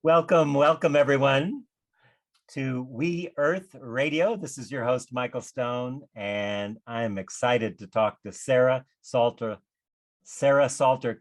Welcome, welcome everyone to We Earth Radio. This is your host, Michael Stone, and I'm excited to talk to Sarah Salter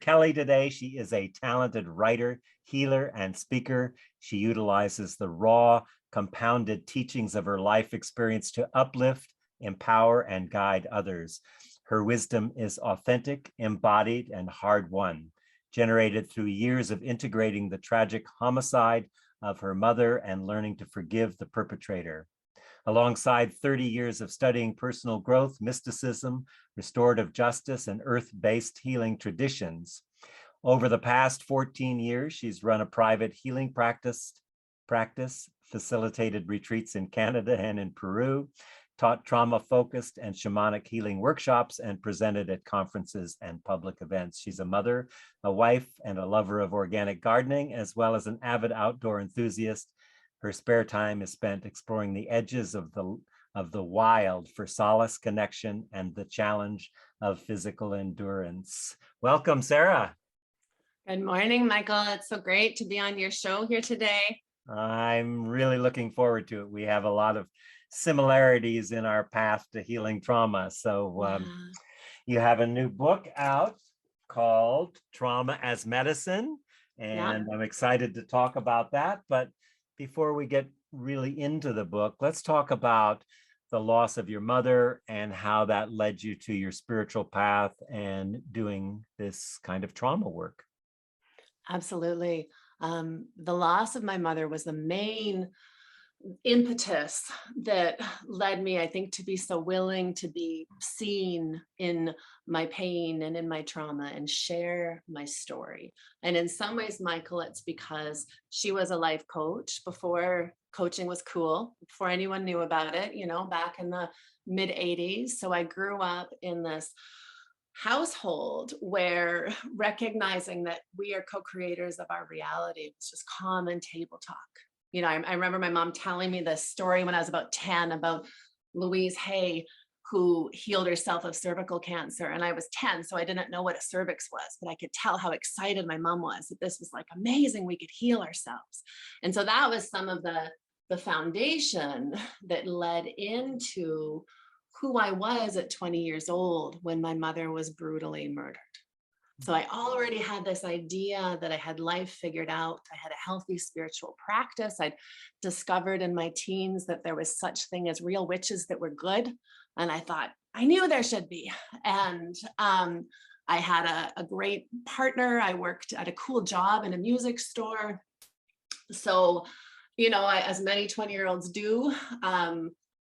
Kelly today. She is a talented writer, healer, and speaker. She utilizes the raw, compounded teachings of her life experience to uplift, empower, and guide others. Her wisdom is authentic, embodied, and hard-won, generated through years of integrating the tragic homicide of her mother and learning to forgive the perpetrator. Alongside 30 years of studying personal growth, mysticism, restorative justice, and earth-based healing traditions. Over the past 14 years, she's run a private healing practice, facilitated retreats in Canada and in Peru, taught trauma-focused and shamanic healing workshops, and presented at conferences and public events. She's a mother, a wife, and a lover of organic gardening, as well as an avid outdoor enthusiast. Her spare time is spent exploring the edges of the wild for solace, connection, and the challenge of physical endurance. Welcome, Sarah. Good morning, Michael. It's so great to be on your show here today. I'm really looking forward to it. We have a lot of similarities in our path to healing trauma. So you have a new book out called Trauma as Medicine, and I'm excited to talk about that. But before we get really into the book, let's talk about the loss of your mother and how that led you to your spiritual path and doing this kind of trauma work. Absolutely. The loss of my mother was the main impetus that led me, I think, to be so willing to be seen in my pain and in my trauma and share my story. And in some ways, Michael, it's because she was a life coach before coaching was cool, before anyone knew about it, back in the mid 80s. So I grew up in this household where recognizing that we are co-creators of our reality was just common table talk. I remember my mom telling me this story when I was about 10 about Louise Hay, who healed herself of cervical cancer. And I was 10, so I didn't know what a cervix was, but I could tell how excited my mom was that this was like amazing, we could heal ourselves. And so that was some of the foundation that led into who I was at 20 years old when my mother was brutally murdered. So I already had this idea that I had life figured out. I had a healthy spiritual practice. I'd discovered in my teens that there was such thing as real witches that were good. And I thought, I knew there should be. And I had a great partner. I worked at a cool job in a music store. So, as many 20-year-olds do,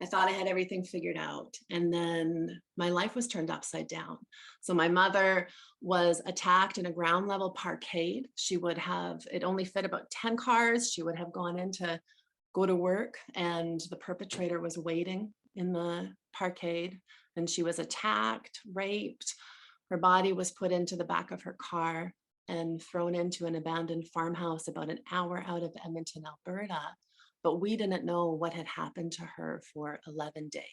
I thought I had everything figured out. And then my life was turned upside down. So my mother was attacked in a ground level parkade. It only fit about 10 cars. She would have gone in to go to work, and the perpetrator was waiting in the parkade, and she was attacked, raped. Her body was put into the back of her car and thrown into an abandoned farmhouse about an hour out of Edmonton, Alberta. But we didn't know what had happened to her for 11 days.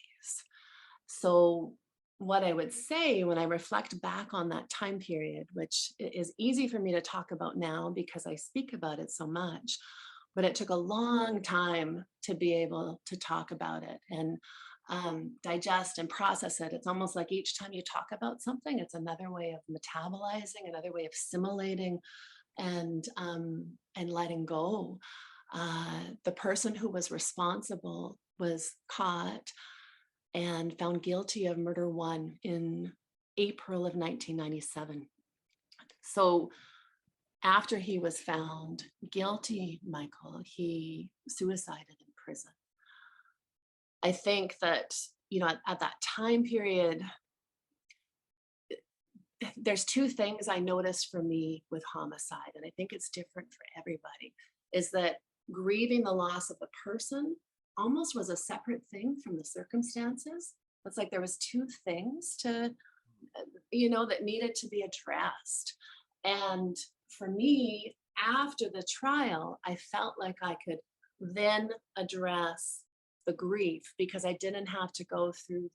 So what I would say when I reflect back on that time period, which is easy for me to talk about now because I speak about it so much, but it took a long time to be able to talk about it and digest and process it. It's almost like each time you talk about something, it's another way of metabolizing, another way of assimilating and letting go. The person who was responsible was caught and found guilty of murder one in April of 1997. So after he was found guilty, Michael, he suicided in prison. I think that, at that time period, there's two things I noticed for me with homicide, and I think it's different for everybody, is that grieving the loss of the person almost was a separate thing from the circumstances. It's like there was two things that needed to be addressed. And for me, after the trial, I felt like I could then address the grief because I didn't have to go through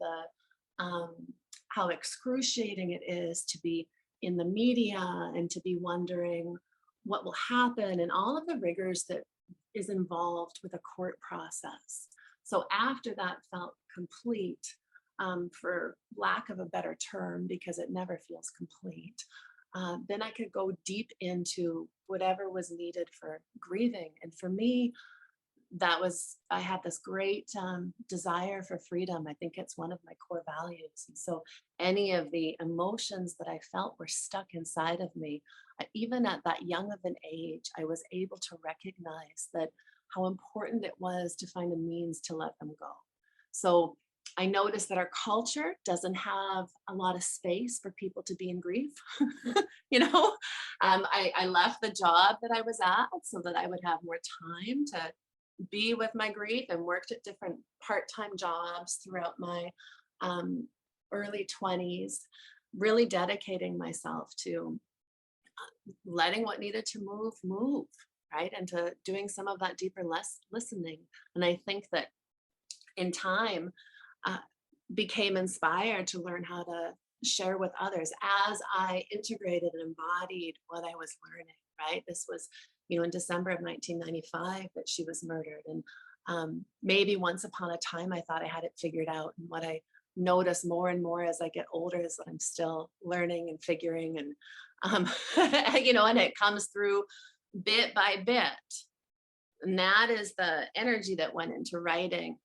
how excruciating it is to be in the media and to be wondering what will happen and all of the rigors that is involved with a court process. So after that felt complete, for lack of a better term, because it never feels complete, then I could go deep into whatever was needed for grieving. And for me, I had this great desire for freedom. I think it's one of my core values. And so any of the emotions that I felt were stuck inside of me, even at that young of an age, I was able to recognize that how important it was to find a means to let them go. So I noticed that our culture doesn't have a lot of space for people to be in grief. I left the job that I was at so that I would have more time to be with my grief, and worked at different part-time jobs throughout my early 20s, really dedicating myself to letting what needed to move, right? And to doing some of that deeper listening. And I think that in time, became inspired to learn how to share with others as I integrated and embodied what I was learning, right? This was, in December of 1995 that she was murdered. And maybe once upon a time, I thought I had it figured out. And what I notice more and more as I get older is that I'm still learning and figuring, and, and it comes through bit by bit. And that is the energy that went into writing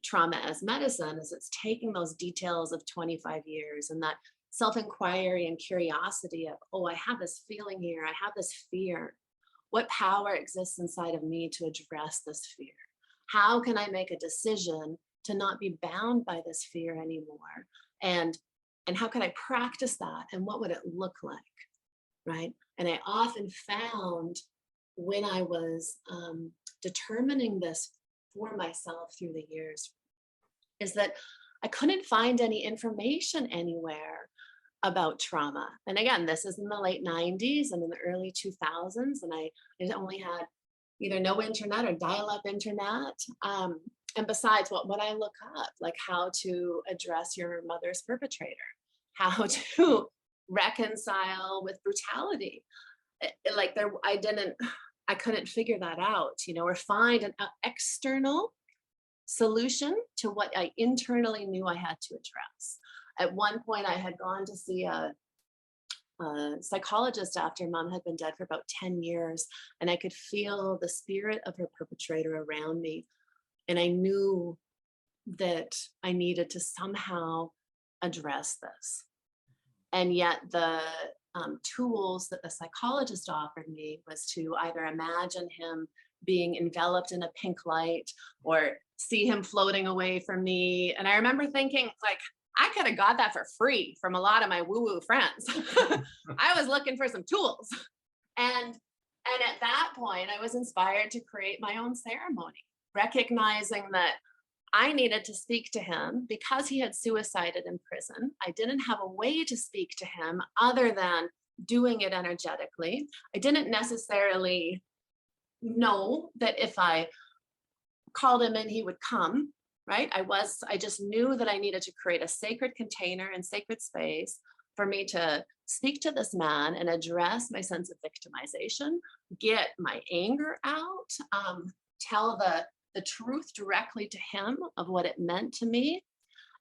Trauma as Medicine, is it's taking those details of 25 years and that self-inquiry and curiosity of, oh, I have this feeling here, I have this fear. What power exists inside of me to address this fear? How can I make a decision to not be bound by this fear anymore? And how can I practice that? And what would it look like, right? And I often found when I was determining this for myself through the years, is that I couldn't find any information anywhere about trauma. And again, this is in the late 90s and in the early 2000s, and I only had either no internet or dial-up internet. And besides, what would I look up? Like how to address your mother's perpetrator, how to reconcile with brutality. I couldn't figure that out, or find an external solution to what I internally knew I had to address. At one point, I had gone to see a psychologist after Mom had been dead for about 10 years, and I could feel the spirit of her perpetrator around me. And I knew that I needed to somehow address this. And yet the tools that the psychologist offered me was to either imagine him being enveloped in a pink light or see him floating away from me. And I remember thinking, like, I could have got that for free from a lot of my woo-woo friends. I was looking for some tools. And at that point, I was inspired to create my own ceremony, recognizing that I needed to speak to him because he had suicided in prison. I didn't have a way to speak to him other than doing it energetically. I didn't necessarily know that if I called him in, he would come, right? I just knew that I needed to create a sacred container and sacred space for me to speak to this man and address my sense of victimization, get my anger out, tell the truth directly to him of what it meant to me.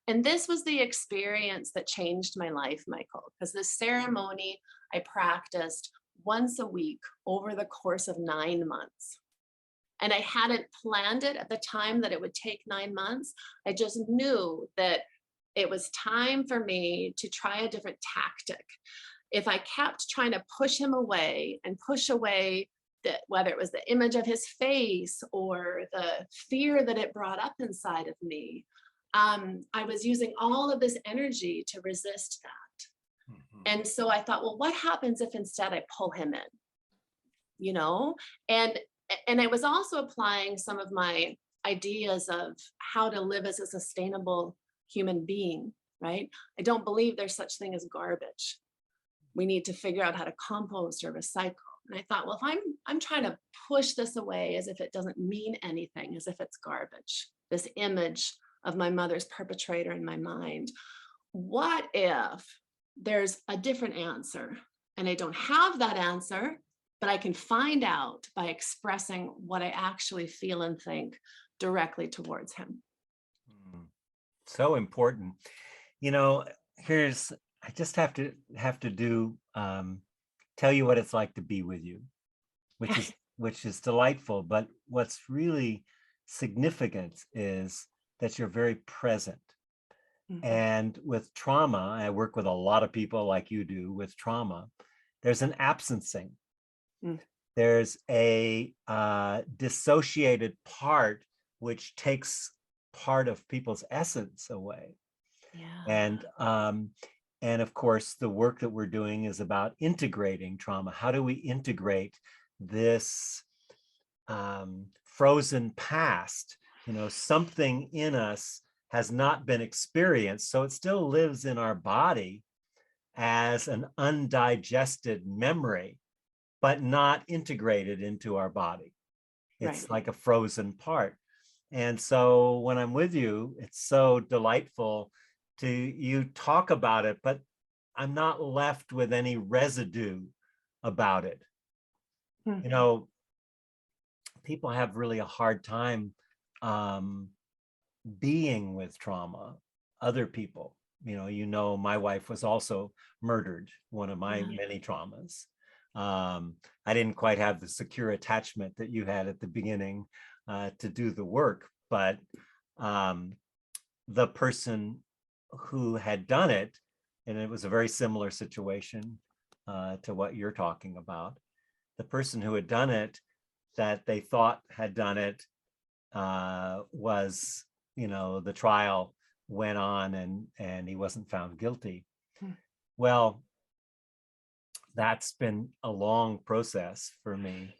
And this was the experience that changed my life, Michael, because this ceremony I practiced once a week over the course of 9 months. And I hadn't planned it at the time that it would take 9 months. I just knew that it was time for me to try a different tactic. If I kept trying to push him away and push away whether it was the image of his face or the fear that it brought up inside of me, I was using all of this energy to resist that. Mm-hmm. And so I thought, well, what happens if instead I pull him in, And I was also applying some of my ideas of how to live as a sustainable human being, right? I don't believe there's such thing as garbage. We need to figure out how to compost or recycle. And I thought, well, if I'm trying to push this away as if it doesn't mean anything, as if it's garbage, this image of my mother's perpetrator in my mind, what if there's a different answer? And I don't have that answer, but I can find out by expressing what I actually feel and think directly towards him. Mm. So important. You know, here's, I just have to do tell you what it's like to be with you, which is delightful. But what's really significant is that you're very present. Mhm. And with trauma, I work with a lot of people like you do with trauma. There's an absencing. Mm. There's a dissociated part which takes part of people's essence away. Yeah. And of course, the work that we're doing is about integrating trauma. How do we integrate this frozen past? You know, something in us has not been experienced, so it still lives in our body as an undigested memory, but not integrated into our body. It's Right. like a frozen part. And so when I'm with you, it's so delightful to you talk about it, but I'm not left with any residue about it. Mm. You know, people have really a hard time um, being with trauma, other people. My wife was also murdered, one of my Yeah. many traumas. I didn't quite have the secure attachment that you had at the beginning to do the work, but the person who had done it, and it was a very similar situation to what you're talking about, the person who had done it, that they thought had done it, was, the trial went on and he wasn't found guilty. Mm. Well, that's been a long process for me.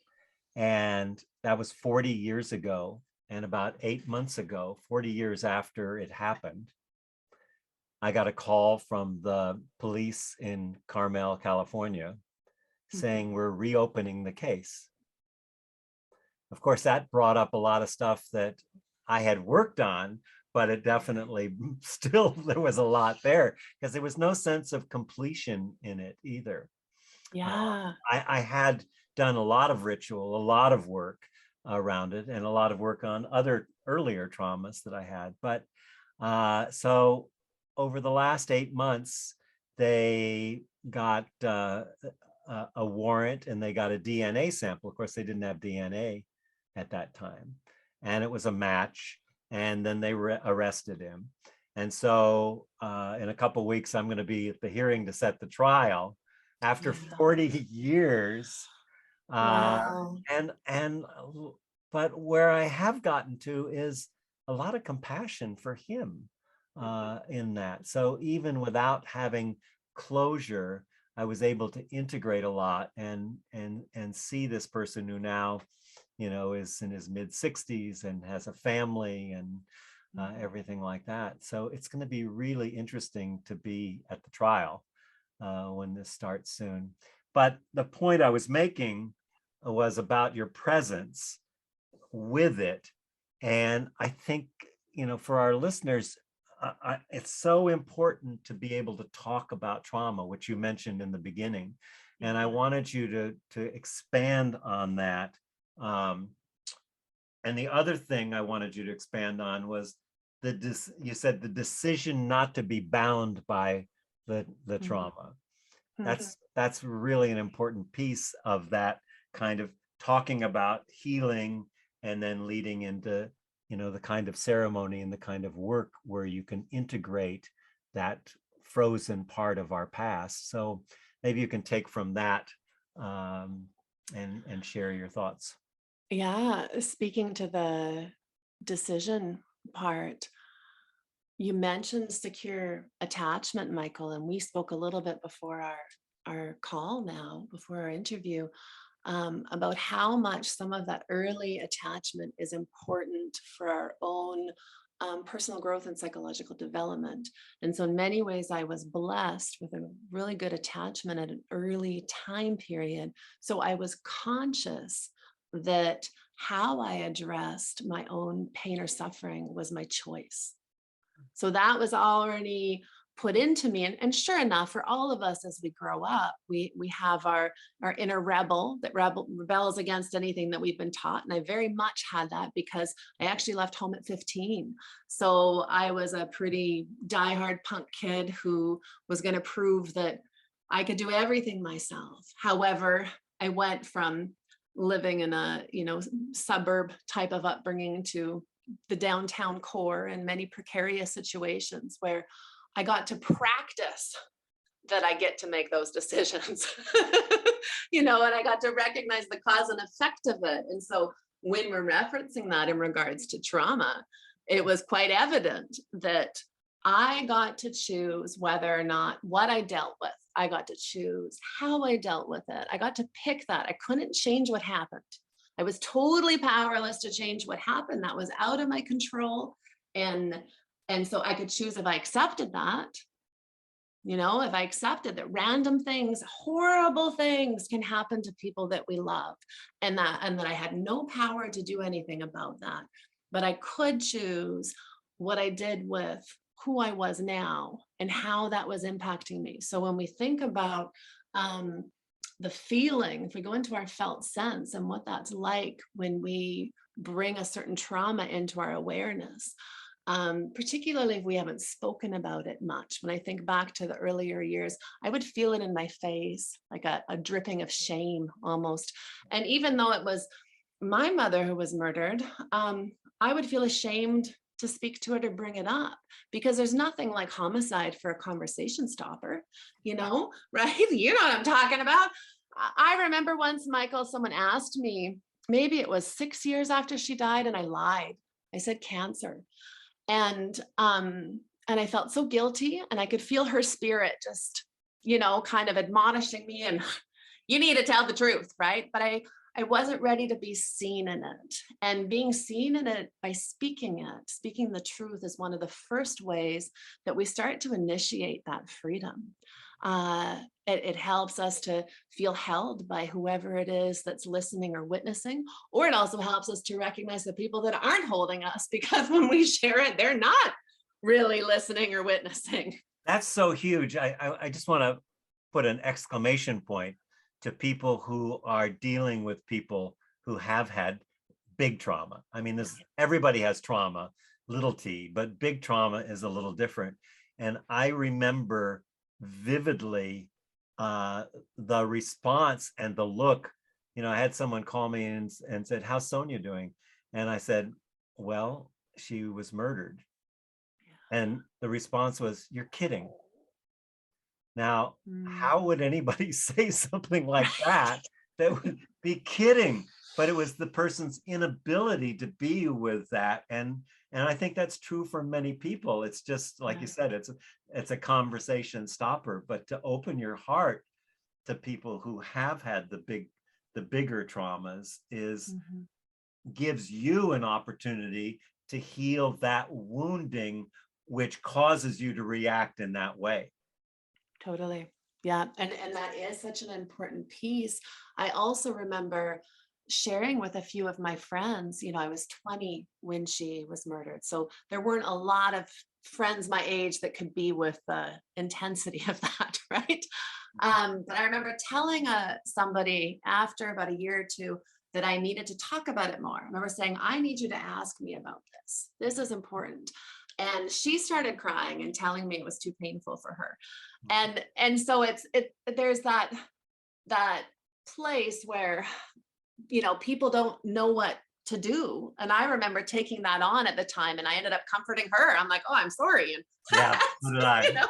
And that was 40 years ago. And about 8 months ago, 40 years after it happened, I got a call from the police in Carmel, California, Mhm. saying we're reopening the case. Of course, that brought up a lot of stuff that I had worked on, but it definitely still, there was a lot there because there was no sense of completion in it either. Yeah. I had done a lot of ritual, a lot of work around it, and a lot of work on other earlier traumas that I had. But so over the last 8 months, they got a warrant and they got a DNA sample. Of course, they didn't have DNA at that time, and it was a match. And then they arrested him. And so in a couple of weeks, I'm going to be at the hearing to set the trial after Yeah. 40 years. Uh, Wow. and but where I have gotten to is a lot of compassion for him in that. So even without having closure, I was able to integrate a lot and see this person who now, is in his mid 60s and has a family and everything like that. So it's going to be really interesting to be at the trial when this starts soon. But the point I was making was about your presence with it. And I think, for our listeners, it's so important to be able to talk about trauma, which you mentioned in the beginning. And I wanted you to expand on that. And the other thing I wanted you to expand on was you said the decision not to be bound by the Mhm. trauma. Mhm. That's really an important piece of that kind of talking about healing and then leading into, the kind of ceremony and the kind of work where you can integrate that frozen part of our past. So maybe you can take from that and share your thoughts. Yeah. Speaking to the decision part, you mentioned secure attachment, Michael, and we spoke a little bit before our call now, before our interview, about how much some of that early attachment is important for our own personal growth and psychological development. And so, in many ways, I was blessed with a really good attachment at an early time period. So, I was conscious that how I addressed my own pain or suffering was my choice. So that was already put into me. And sure enough, for all of us as we grow up, we have our inner rebel that rebels against anything that we've been taught. And I very much had that because I actually left home at 15. So I was a pretty diehard punk kid who was going to prove that I could do everything myself. However, I went from living in a, suburb type of upbringing to the downtown core and many precarious situations where I got to practice that I get to make those decisions, and I got to recognize the cause and effect of it. And so when we're referencing that in regards to trauma, it was quite evident that I got to choose whether or not what I dealt with. I got to choose how I dealt with it. I got to pick that. I couldn't change what happened. I was totally powerless to change what happened. That was out of my control. And so I could choose if I accepted that, if I accepted that random things, horrible things can happen to people that we love, and that I had no power to do anything about that. But I could choose what I did with who I was now and how that was impacting me. So when we think about the feeling, if we go into our felt sense and what that's like when we bring a certain trauma into our awareness, particularly if we haven't spoken about it much. When I think back to the earlier years, I would feel it in my face, like a dripping of shame almost. And even though it was my mother who was murdered, I would feel ashamed to speak to it or bring it up, because there's nothing like homicide for a conversation stopper, right? You know what I'm talking about. I remember once, Michael, someone asked me, maybe it was 6 years after she died, and I lied. I said cancer. And I felt so guilty, and I could feel her spirit just, kind of admonishing me, and you need to tell the truth, right? But I wasn't ready to be seen in it. And being seen in it by speaking the truth is one of the first ways that we start to initiate that freedom. It helps us to feel held by whoever it is that's listening or witnessing, or it also helps us to recognize the people that aren't holding us, because when we share it, they're not really listening or witnessing. That's so huge. I just want to put an exclamation point to people who are dealing with people who have had big trauma. I mean, everybody has trauma, little t, but big trauma is a little different. And I remember vividly the response and the look. I had someone call me and said, "How's Sonia doing?" And I said, "Well, she was murdered." Yeah. And the response was, "You're kidding." Now, how would anybody say something like that would be kidding? But it was the person's inability to be with that. And I think that's true for many people. It's just like you said, it's a conversation stopper. But to open your heart to people who have had the bigger traumas gives you an opportunity to heal that wounding, which causes you to react in that way. Totally. Yeah. And that is such an important piece. I also remember sharing with a few of my friends, I was 20 when she was murdered. So there weren't a lot of friends my age that could be with the intensity of that, right? But I remember telling somebody after about a year or two that I needed to talk about it more. I remember saying, I need you to ask me about this. This is important. And she started crying and telling me it was too painful for her. And so there's that place where, people don't know what to do. And I remember taking that on at the time, and I ended up comforting her. I'm like, "Oh, I'm sorry." And yeah, so did I.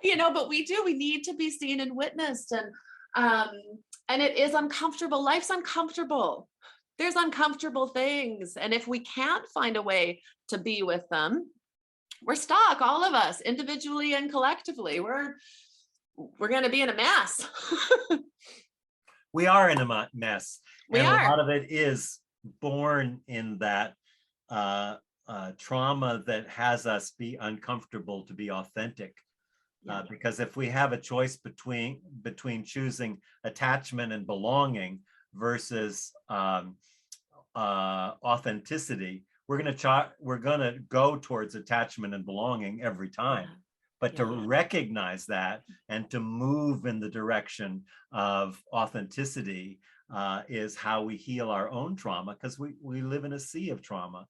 Yeah. But we need to be seen and witnessed. And it is uncomfortable. Life's uncomfortable. There's uncomfortable things. And if we can't find a way to be with them, we're stuck, all of us, individually and collectively. We're going to be in a mess. We are in a mess. A lot of it is born in that trauma that has us be uncomfortable to be authentic. Because if we have a choice between choosing attachment and belonging versus authenticity, we're going to go towards attachment and belonging every time. But to recognize that and to move in the direction of authenticity is how we heal our own trauma, because we live in a sea of trauma,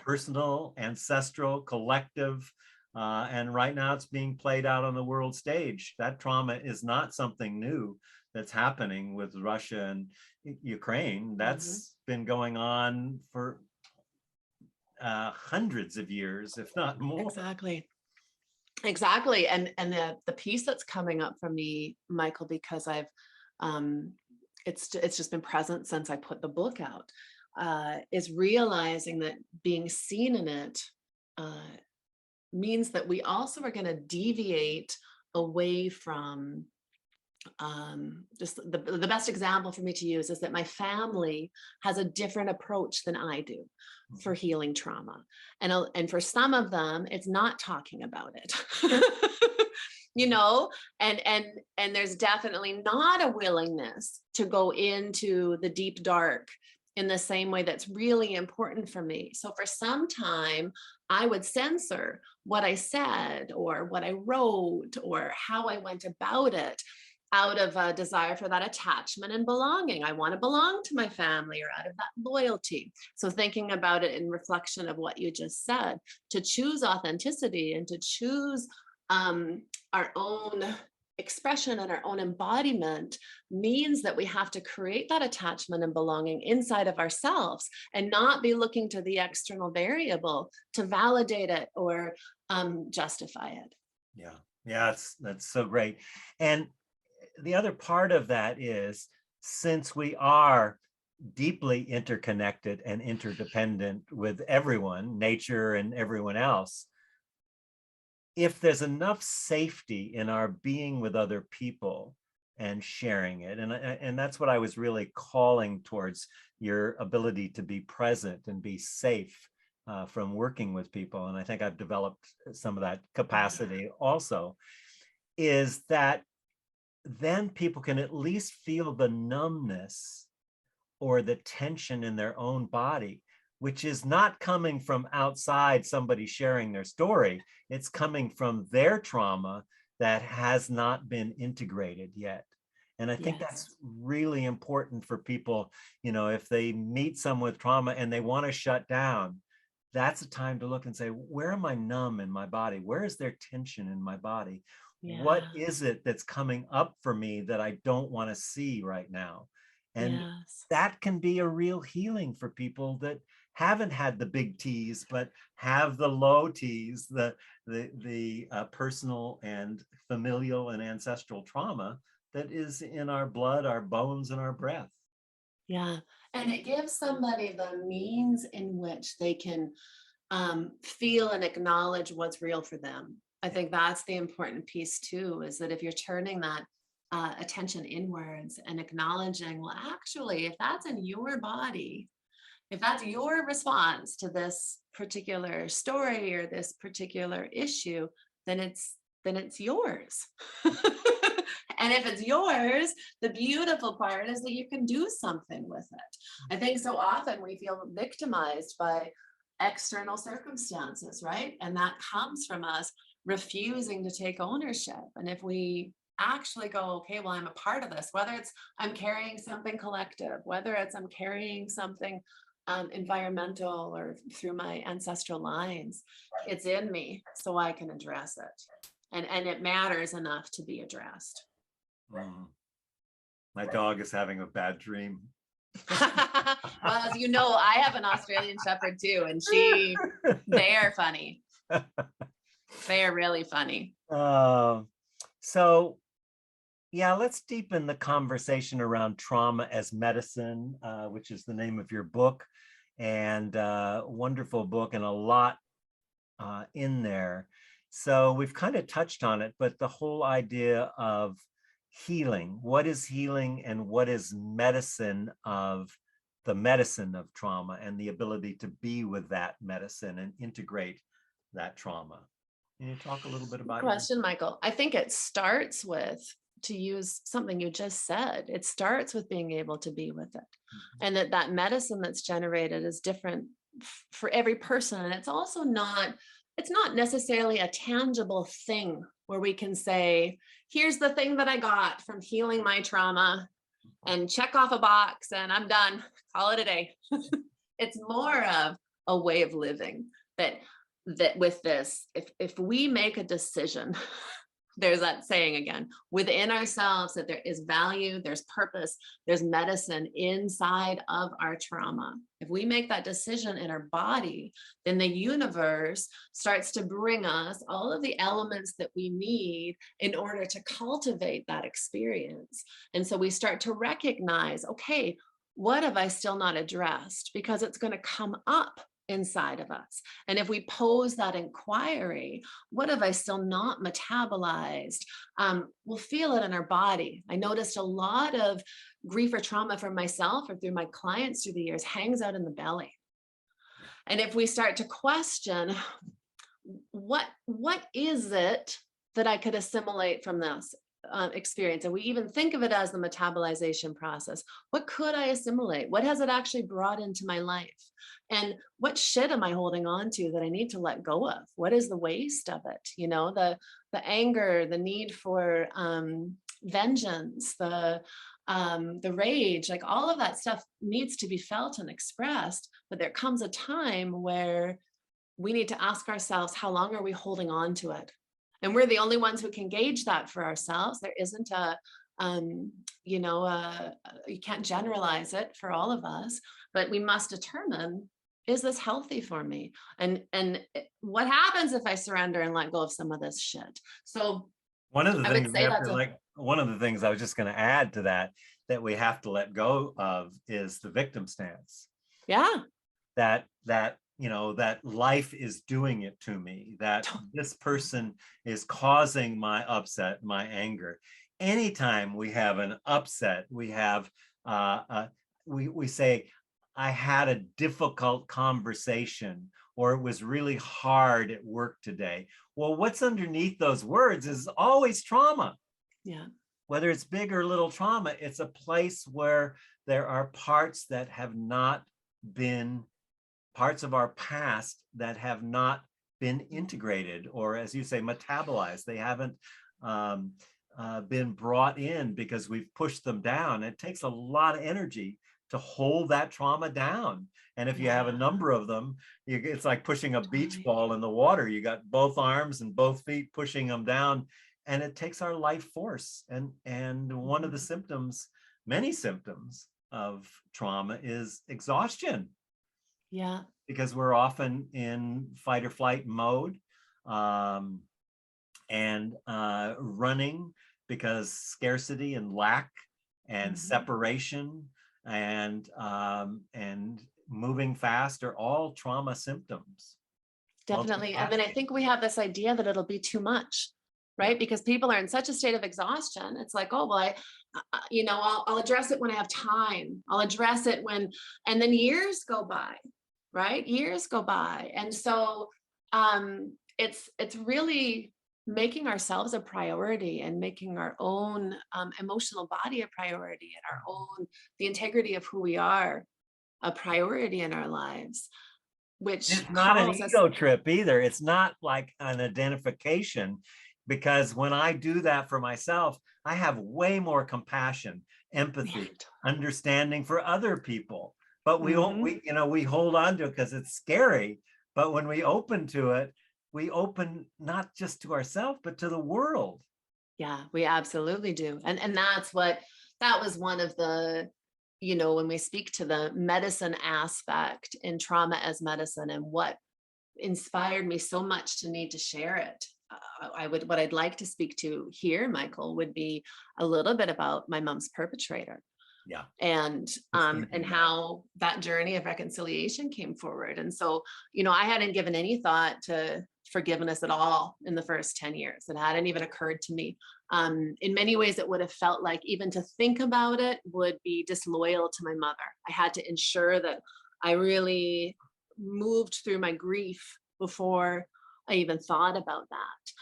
personal, ancestral, collective, and right now it's being played out on the world stage. That trauma is not something new that's happening with Russia and Ukraine. That's been going on for hundreds of years, if not more. Exactly. And the piece that's coming up for me, Michael, because I've it's just been present since I put the book out, is realizing that being seen in it means that we also are going to deviate away from just the best example for me to use is that my family has a different approach than I do for healing trauma. And for some of them, it's not talking about it, you know, and there's definitely not a willingness to go into the deep dark in the same way that's really important for me. So for some time, I would censor what I said or what I wrote or how I went about it, out of a desire for that attachment and belonging. I want to belong to my family, or out of that loyalty. So thinking about it in reflection of what you just said, to choose authenticity and to choose our own expression and our own embodiment means that we have to create that attachment and belonging inside of ourselves and not be looking to the external variable to validate it or justify it. Yeah, that's so great. And the other part of that is, since we are deeply interconnected and interdependent with everyone, nature and everyone else, if there's enough safety in our being with other people and sharing it, and that's what I was really calling towards, your ability to be present and be safe from working with people, and I think I've developed some of that capacity also, is that then people can at least feel the numbness or the tension in their own body, which is not coming from outside somebody sharing their story. It's coming from their trauma that has not been integrated yet. And I think that's really important for people, you know, if they meet someone with trauma and they want to shut down, that's a time to look and say, where am I numb in my body? Where is there tension in my body? What is it that's coming up for me that I don't want to see right now? And that can be a real healing for people that haven't had the big T's, but have the low T's, the personal and familial and ancestral trauma that is in our blood, our bones, and our breath. Yeah. And it gives somebody the means in which they can feel and acknowledge what's real for them. I think that's the important piece too, is that if you're turning that attention inwards and acknowledging, well, actually, if that's in your body, if that's your response to this particular story or this particular issue, then it's yours. And if it's yours, the beautiful part is that you can do something with it. I think so often we feel victimized by external circumstances, right? And that comes from us refusing to take ownership. And if we actually go, okay, well, I'm a part of this, whether it's I'm carrying something collective, whether it's I'm carrying something environmental or through my ancestral lines, it's in me, so I can address it. And it matters enough to be addressed. My dog is having a bad dream. Well, as you know, I have an Australian Shepherd too, and they are funny. They are really funny. So yeah, let's deepen the conversation around trauma as medicine, which is the name of your book, and wonderful book, and a lot in there. So we've kind of touched on it, but the whole idea of healing, what is healing and what is medicine of the medicine of trauma, and the ability to be with that medicine and integrate that trauma. Can you talk a little bit about it? Michael, I think it starts with, to use something you just said, it starts with being able to be with it. And that medicine that's generated is different for every person. And it's also not, it's not necessarily a tangible thing where we can say, here's the thing that I got from healing my trauma and check off a box and I'm done, call it a day. It's more of a way of living that with this, if we make a decision, there's that saying again, within ourselves, that there is value, there's purpose, there's medicine inside of our trauma. If we make that decision in our body, then the universe starts to bring us all of the elements that we need in order to cultivate that experience. And so we start to recognize, okay, what have I still not addressed? Because it's going to come up inside of us. And if we pose that inquiry, what have I still not metabolized? We'll feel it in our body. I noticed a lot of grief or trauma for myself or through my clients through the years hangs out in the belly. And if we start to question, what is it that I could assimilate from this experience? And we even think of it as the metabolization process. What could I assimilate? What has it actually brought into my life? And what shit am I holding on to that I need to let go of? What is the waste of it? You know, the anger, the need for vengeance, the rage, like all of that stuff needs to be felt and expressed. But there comes a time where we need to ask ourselves, how long are we holding on to it? And we're the only ones who can gauge that for ourselves. There isn't you can't generalize it for all of us, but we must determine, is this healthy for me? And what happens if I surrender and let go of some of this shit? So one of the I would things we say have to one of the things I was just going to add to that we have to let go of is the victim stance. Yeah. That life is doing it to me, that this person is causing my upset, my anger. Anytime we have an upset, we have we say, I had a difficult conversation, or it was really hard at work today. Well, what's underneath those words is always trauma. Yeah. Whether it's big or little trauma, it's a place where there are parts that have not been, parts of our past that have not been integrated, or as you say, metabolized. They haven't been brought in because we've pushed them down. It takes a lot of energy to hold that trauma down. And if you have a number of them, it's like pushing a beach ball in the water. You got both arms and both feet pushing them down, and it takes our life force. And one of the symptoms, many symptoms of trauma, is exhaustion. Yeah. Because we're often in fight or flight mode, and running because scarcity and lack and separation and moving fast are all trauma symptoms. Definitely. And then I think we have this idea that it'll be too much, right? Because people are in such a state of exhaustion. It's like, oh, well, I'll address it when I have time. I'll address it when, and then years go by, right? Years go by. And so it's really making ourselves a priority and making our own emotional body a priority, and our own, the integrity of who we are, a priority in our lives, which it's not an ego trip either. It's not like an identification, because when I do that for myself, I have way more compassion, empathy, understanding for other people. But we won't, we hold on to it because it's scary. But when we open to it, we open not just to ourselves, but to the world. Yeah, we absolutely do. And that was one of the, when we speak to the medicine aspect in trauma as medicine, and what inspired me so much to need to share it. What I'd like to speak to here, Michael, would be a little bit about my mom's perpetrator. Yeah. And how that journey of reconciliation came forward. And so, I hadn't given any thought to forgiveness at all in the first 10 years. It hadn't even occurred to me. In many ways, it would have felt like even to think about it would be disloyal to my mother. I had to ensure that I really moved through my grief before I even thought about that.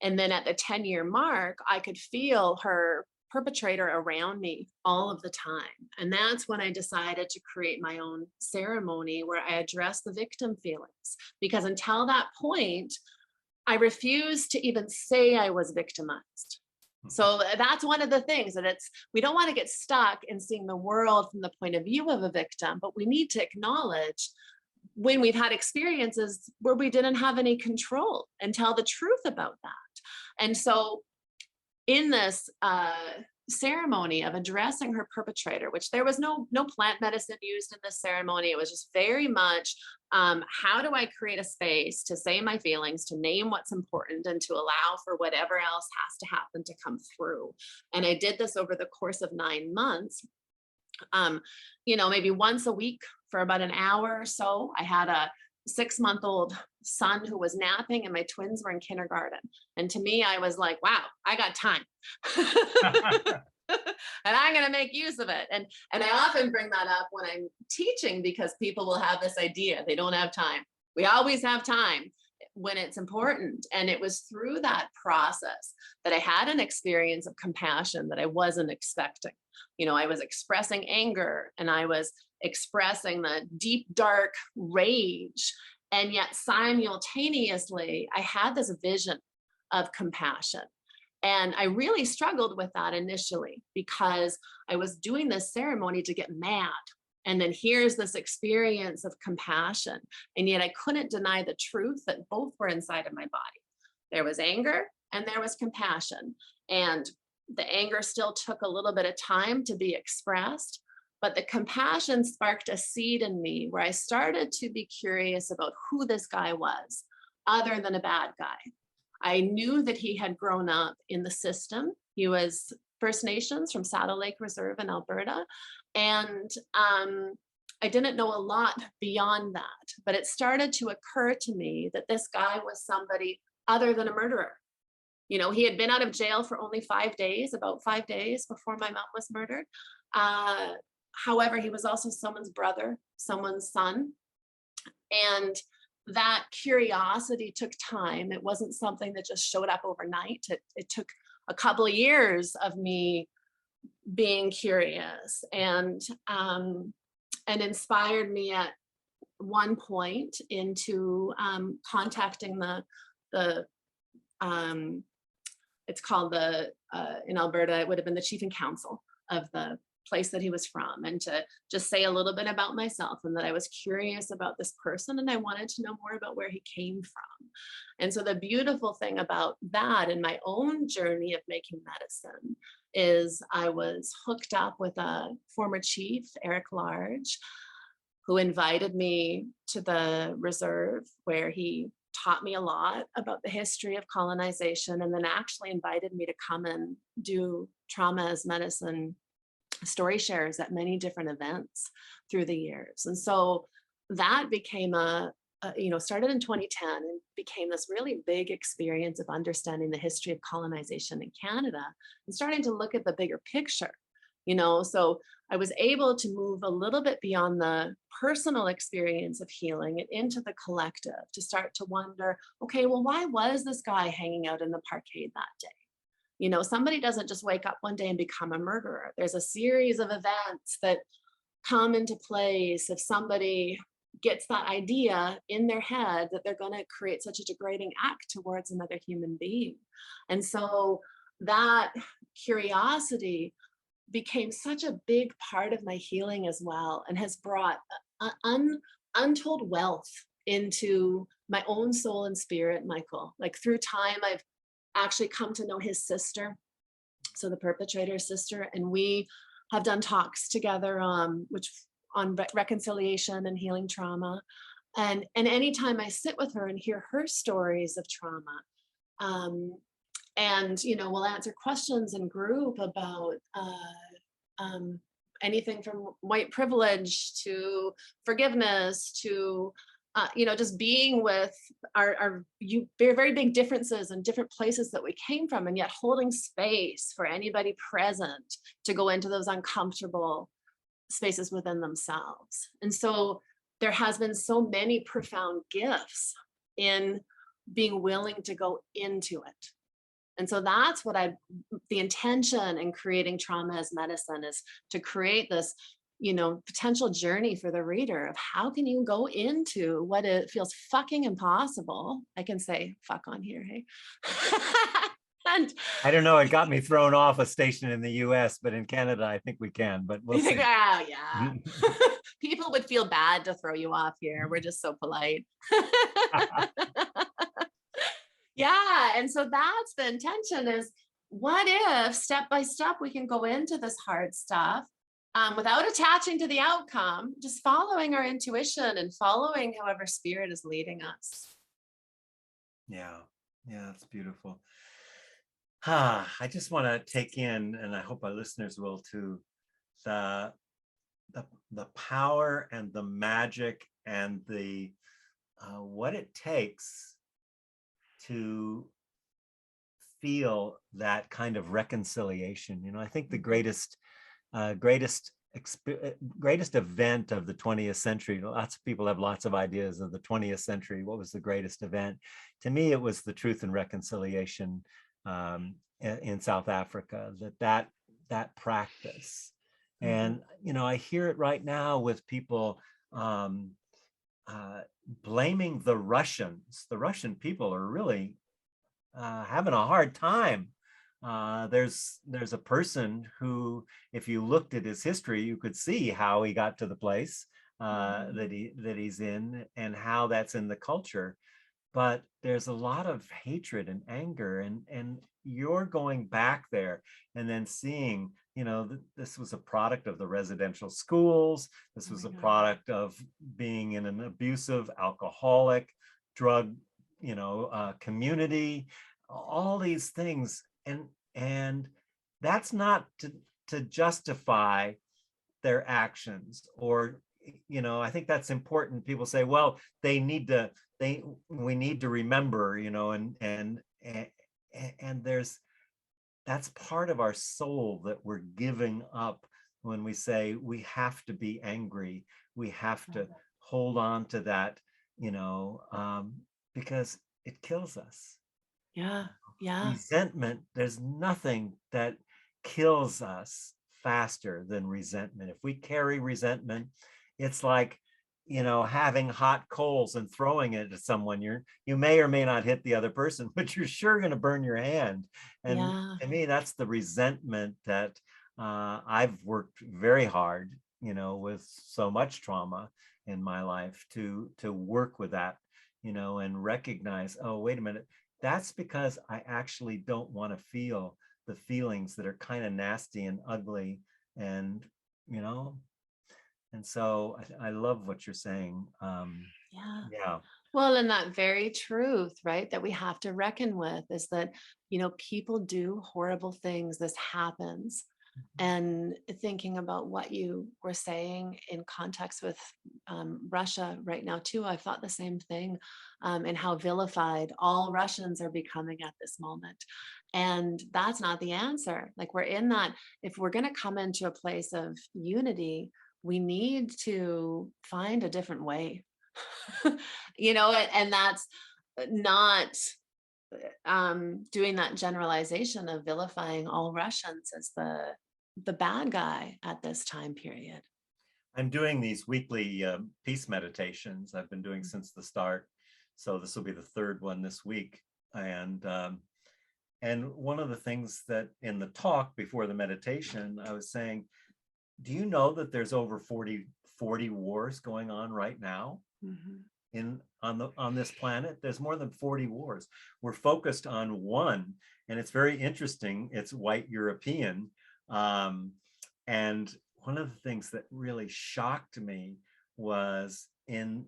And then at the 10-year mark, I could feel her perpetrator around me all of the time. And that's when I decided to create my own ceremony where I address the victim feelings. Because until that point, I refused to even say I was victimized. So that's one of the things that we don't want to get stuck in seeing the world from the point of view of a victim, but we need to acknowledge when we've had experiences where we didn't have any control and tell the truth about that. And so in this ceremony of addressing her perpetrator, which there was no plant medicine used in this ceremony, it was just very much how do I create a space to say my feelings, to name what's important, and to allow for whatever else has to happen to come through. And I did this over the course of 9 months, maybe once a week for about an hour or so. I had a 6-month-old son who was napping, and my twins were in kindergarten. And to me, I was like, wow, I got time. And I'm going to make use of it. And I often bring that up when I'm teaching, because people will have this idea they don't have time. We always have time when it's important. And it was through that process that I had an experience of compassion that I wasn't expecting. I was expressing anger, and I was expressing the deep, dark rage. And yet simultaneously, I had this vision of compassion. And I really struggled with that initially, because I was doing this ceremony to get mad. And then here's this experience of compassion. And yet I couldn't deny the truth that both were inside of my body. There was anger and there was compassion. And the anger still took a little bit of time to be expressed, but the compassion sparked a seed in me where I started to be curious about who this guy was, other than a bad guy. I knew that he had grown up in the system. He was First Nations from Saddle Lake Reserve in Alberta. And I didn't know a lot beyond that, but it started to occur to me that this guy was somebody other than a murderer. He had been out of jail for only 5 days, about 5 days before my mom was murdered. However, he was also someone's brother, someone's son. And that curiosity took time. It wasn't something that just showed up overnight. It took a couple of years of me being curious, and inspired me at one point into contacting the it's called in Alberta, it would have been the chief and council of the place that he was from, and to just say a little bit about myself, and that I was curious about this person and I wanted to know more about where he came from. And so the beautiful thing about that in my own journey of making medicine is I was hooked up with a former chief, Eric Large, who invited me to the reserve, where he taught me a lot about the history of colonization, and then actually invited me to come and do trauma as medicine story shares at many different events through the years. And so that became started in 2010 and became this really big experience of understanding the history of colonization in Canada and starting to look at the bigger picture. So I was able to move a little bit beyond the personal experience of healing and into the collective, to start to wonder, okay, well, why was this guy hanging out in the parkade that day? Somebody doesn't just wake up one day and become a murderer. There's a series of events that come into place if somebody gets that idea in their head that they're going to create such a degrading act towards another human being. And so that curiosity became such a big part of my healing as well, and has brought untold wealth into my own soul and spirit, Michael. Like through time, I've actually come to know his sister, so the perpetrator's sister, and we have done talks together on reconciliation and healing trauma. And anytime I sit with her and hear her stories of trauma, and we'll answer questions in group about anything from white privilege to forgiveness to just being with our very big differences and different places that we came from, and yet holding space for anybody present to go into those uncomfortable spaces within themselves. And so there has been so many profound gifts in being willing to go into it. And so that's what the intention in creating trauma as medicine is to create this, potential journey for the reader of how can you go into what it feels fucking impossible. I can say fuck on here, hey? And I don't know, it got me thrown off a station in the US, but in Canada, I think we can, but we'll you think, see. oh yeah. People would feel bad to throw you off here. We're just so polite. Yeah. And so that's the intention is what if step by step we can go into this hard stuff without attaching to the outcome, just following our intuition and following however spirit is leading us. Yeah, it's beautiful. I just want to take in, and I hope our listeners will too, the power and the magic and the what it takes to feel that kind of reconciliation. I think the greatest event of the 20th century, lots of people have lots of ideas of the 20th century. What was the greatest event? To me, it was the Truth and Reconciliation in South Africa, that practice. And, I hear it right now with people blaming the Russians. The Russian people are really having a hard time. There's a person who, if you looked at his history, you could see how he got to the place that he's in and how that's in the culture. But there's a lot of hatred and anger, and you're going back there and then seeing, this was a product of the residential schools. This was a product of being in an abusive, alcoholic, drug, community, all these things. And that's not to justify their actions, or, I think that's important. People say, well, we need to remember, and that's part of our soul that we're giving up when we say we have to be angry. We have to hold on to that, because it kills us. Yeah. Resentment, there's nothing that kills us faster than resentment. If we carry resentment, it's like, having hot coals and throwing it at someone. You may or may not hit the other person, but you're sure going to burn your hand. And to me, that's the resentment that I've worked very hard, with so much trauma in my life to work with that, and recognize, oh, wait a minute, that's because I actually don't want to feel the feelings that are kind of nasty and ugly, and and so I love what you're saying. Yeah. Well, and that very truth, right, that we have to reckon with is that, people do horrible things. This happens. And thinking about what you were saying in context with Russia right now, too, I thought the same thing, and how vilified all Russians are becoming at this moment. And that's not the answer. Like, we're in that, if we're going to come into a place of unity, we need to find a different way. And that's not doing that generalization of vilifying all Russians as the bad guy at this time period. I'm doing these weekly peace meditations. I've been doing since the start, so this will be the third one this week. And one of the things that in the talk before the meditation, I was saying, do you know that there's over 40 wars going on right now? On this planet? There's more than 40 wars. We're focused on one, and it's very interesting. It's white European, and one of the things that really shocked me was in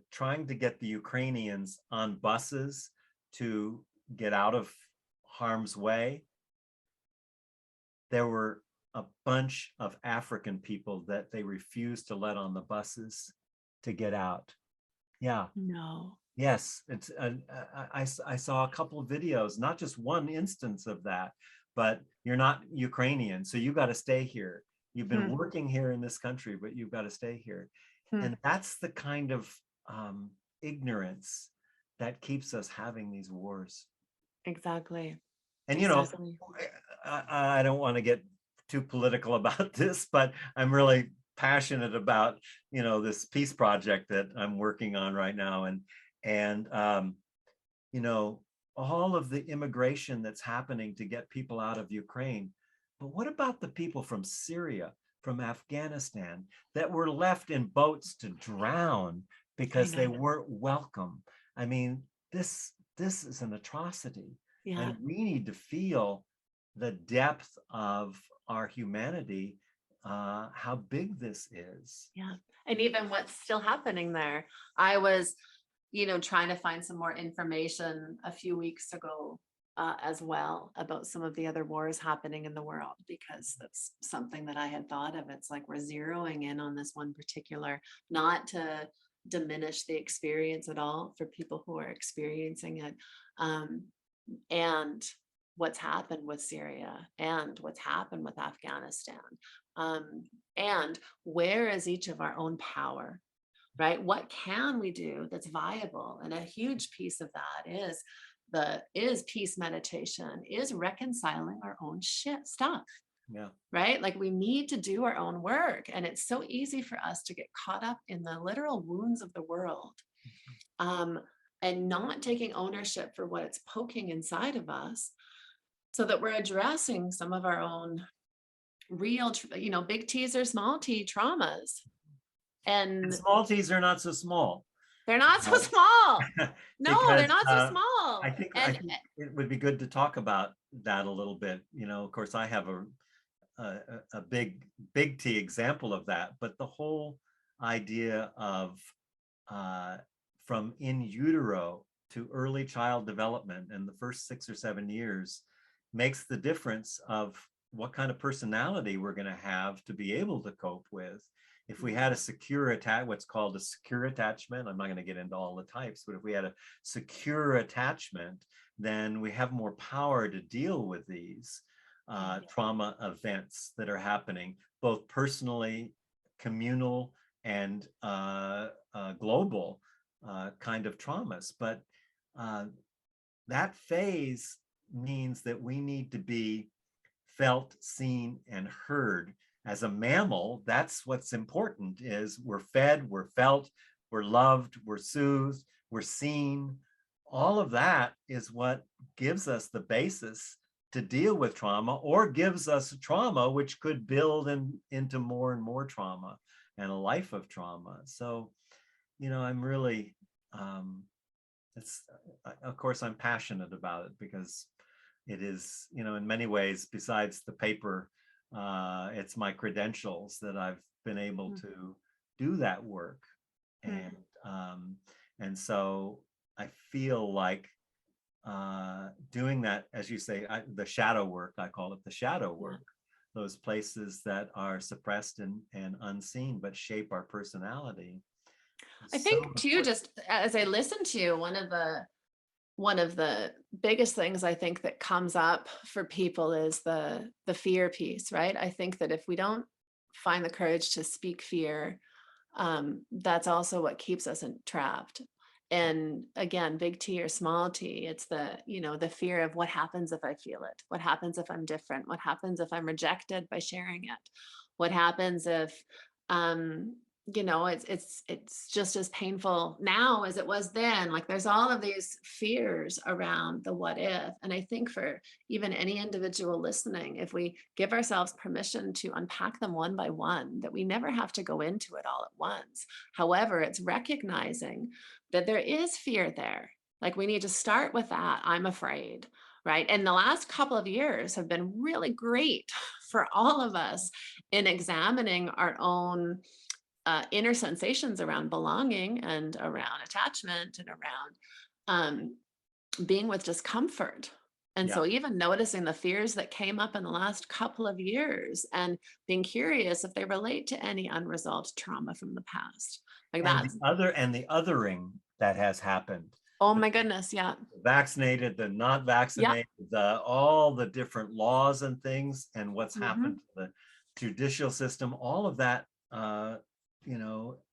trying to get the Ukrainians on buses to get out of harm's way. There were a bunch of African people that they refused to let on the buses to get out. Yeah. No. Yes. It's I saw a couple of videos, not just one instance of that, but you're not Ukrainian, so you got to stay here. You've been working here in this country, but you've got to stay here. And that's the kind of ignorance that keeps us having these wars. Exactly. And, Exactly. I don't want to get too political about this, but I'm really passionate about, this peace project that I'm working on right now. And you know, all of the immigration that's happening to get people out of Ukraine. But what about the people from Syria, from Afghanistan, that were left in boats to drown I because they know. weren't welcome? I mean, this is an atrocity, Yeah. and we need to feel the depth of our humanity, how big this is. Yeah. And even what's still happening there. I was, trying to find some more information a few weeks ago as well about some of the other wars happening in the world, because that's something that I had thought of. It's like we're zeroing in on this one particular, not to diminish the experience at all for people who are experiencing it. Um, and what's happened with Syria and what's happened with Afghanistan. Um, and where is each of our own power, right? What can we do that's viable? And a huge piece of that is peace meditation, is reconciling our own shit stuff, Yeah. right? Like we need to do our own work. And it's so easy for us to get caught up in the literal wounds of the world, um, and not taking ownership for what it's poking inside of us, so that we're addressing some of our own real, big T's or small T traumas. And And small T's are not so small. they're not so small. No, they're Because not so small. I think it would be good to talk about that a little bit. Of course, I have a big T example of that, but the whole idea of uh, from in utero to early child development and the first 6 or 7 years makes the difference of what kind of personality we're going to have to be able to cope with. If we had a secure what's called a secure attachment, I'm not going to get into all the types, but if we had a secure attachment, then we have more power to deal with these trauma events that are happening, both personally, communal, and global kind of traumas. But that phase means that we need to be felt, seen, and heard. As a mammal, that's what's important, is we're fed, we're felt, we're loved, we're soothed, we're seen. All of that is what gives us the basis to deal with trauma, or gives us trauma, which could build into more and more trauma and a life of trauma. So, I'm really, of course, I'm passionate about it because it is, in many ways, besides the paper, it's my credentials that I've been able to do that work. And so I feel like doing that, as you say, the shadow work, I call it the shadow work, those places that are suppressed and unseen, but shape our personality. I think too, just as I listen to you, one of the biggest things I think that comes up for people is the fear piece, right? I think that if we don't find the courage to speak fear, that's also what keeps us trapped. And again, big T or small T, it's the fear of what happens if I feel it? What happens if I'm different? What happens if I'm rejected by sharing it? What happens if, it's just as painful now as it was then? Like there's all of these fears around the what if. And I think for even any individual listening, if we give ourselves permission to unpack them one by one, that we never have to go into it all at once. However, it's recognizing that there is fear there. Like we need to start with that. I'm afraid, right? And the last couple of years have been really great for all of us in examining our own inner sensations around belonging and around attachment and around being with discomfort. And so even noticing the fears that came up in the last couple of years and being curious if they relate to any unresolved trauma from the past. Like and that's the othering that has happened. oh my goodness, yeah. Vaccinated, the not vaccinated, all the different laws and things, and what's happened to the judicial system, all of that,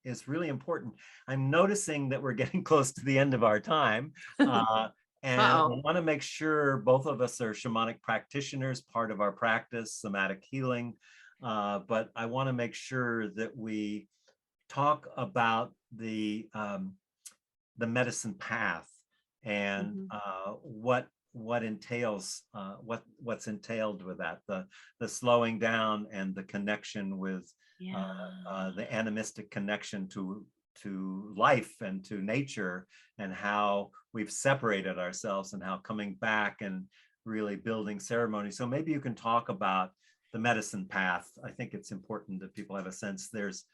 is really important. I'm noticing that we're getting close to the end of our time. And I Uh-oh. want to make sure both of us are shamanic practitioners, part of our practice, somatic healing. But I want to make sure that we talk about the medicine path and Mhm. what entails what's entailed with that, the slowing down and the connection with Yeah. the animistic connection to life and to nature, and how we've separated ourselves, and how coming back and really building ceremony. So maybe you can talk about the medicine path. I think it's important that people have a sense. Because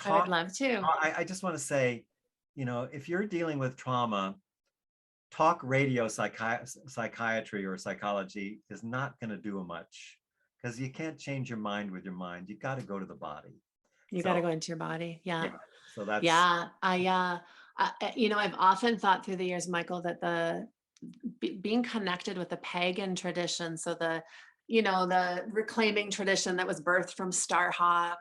I would talk, love to. I just want to say, if you're dealing with trauma, talk radio psychiatry or psychology is not going to do much, because you can't change your mind with your mind. You got to go to the body. You got to So go into your body. Yeah. yeah, so that's Yeah. I've often thought through the years, Michael, that being connected with the pagan tradition, so the reclaiming tradition that was birthed from Starhawk,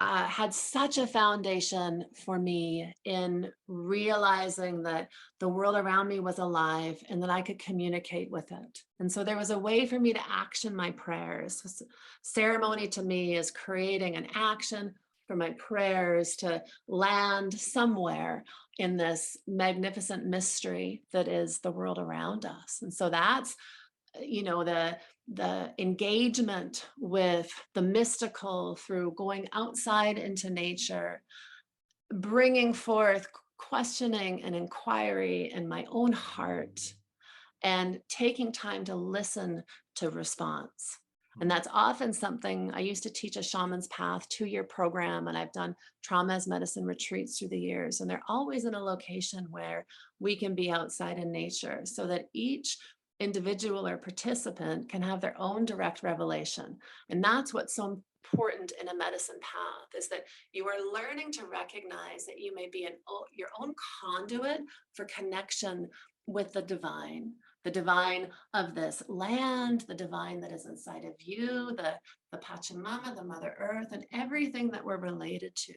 had such a foundation for me in realizing that the world around me was alive and that I could communicate with it. And so there was a way for me to action my prayers. Ceremony to me is creating an action for my prayers to land somewhere in this magnificent mystery that is the world around us. And so that's, the engagement with the mystical through going outside into nature, bringing forth questioning and inquiry in my own heart, and taking time to listen to response. And that's often something I used to teach a shaman's path 2-year program, and I've done trauma as medicine retreats through the years. And they're always in a location where we can be outside in nature, so that each individual or participant can have their own direct revelation. And that's what's so important in a medicine path, is that you are learning to recognize that you may be your own conduit for connection with the divine of this land, the divine that is inside of you, the Pachamama, the Mother Earth, and everything that we're related to.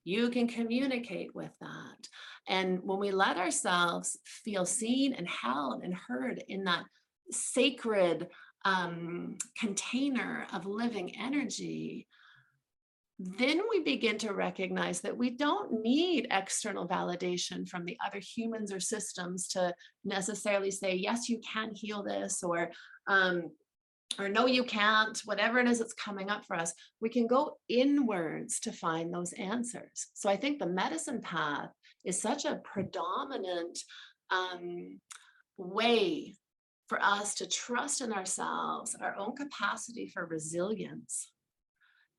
You can communicate with that. And when we let ourselves feel seen and held and heard in that sacred container of living energy, then we begin to recognize that we don't need external validation from the other humans or systems to necessarily say, yes, you can heal this, or no, you can't, whatever it is that's coming up for us. We can go inwards to find those answers. So I think the medicine path is such a predominant way for us to trust in ourselves, our own capacity for resilience,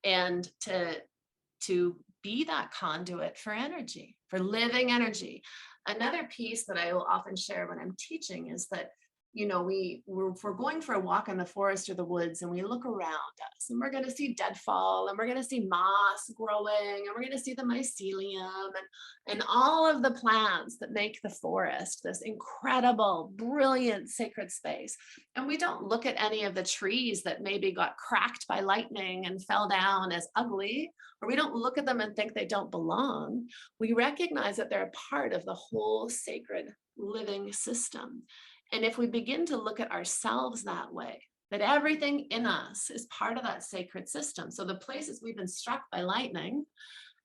and to be that conduit for energy, for living energy. Another piece that I will often share when I'm teaching is that, if we're going for a walk in the forest or the woods, and we look around us, and we're going to see deadfall, and we're going to see moss growing, and we're going to see the mycelium and all of the plants that make the forest this incredible, brilliant, sacred space. And we don't look at any of the trees that maybe got cracked by lightning and fell down as ugly, or we don't look at them and think they don't belong. We recognize that they're a part of the whole sacred living system. And if we begin to look at ourselves that way, that everything in us is part of that sacred system. So the places we've been struck by lightning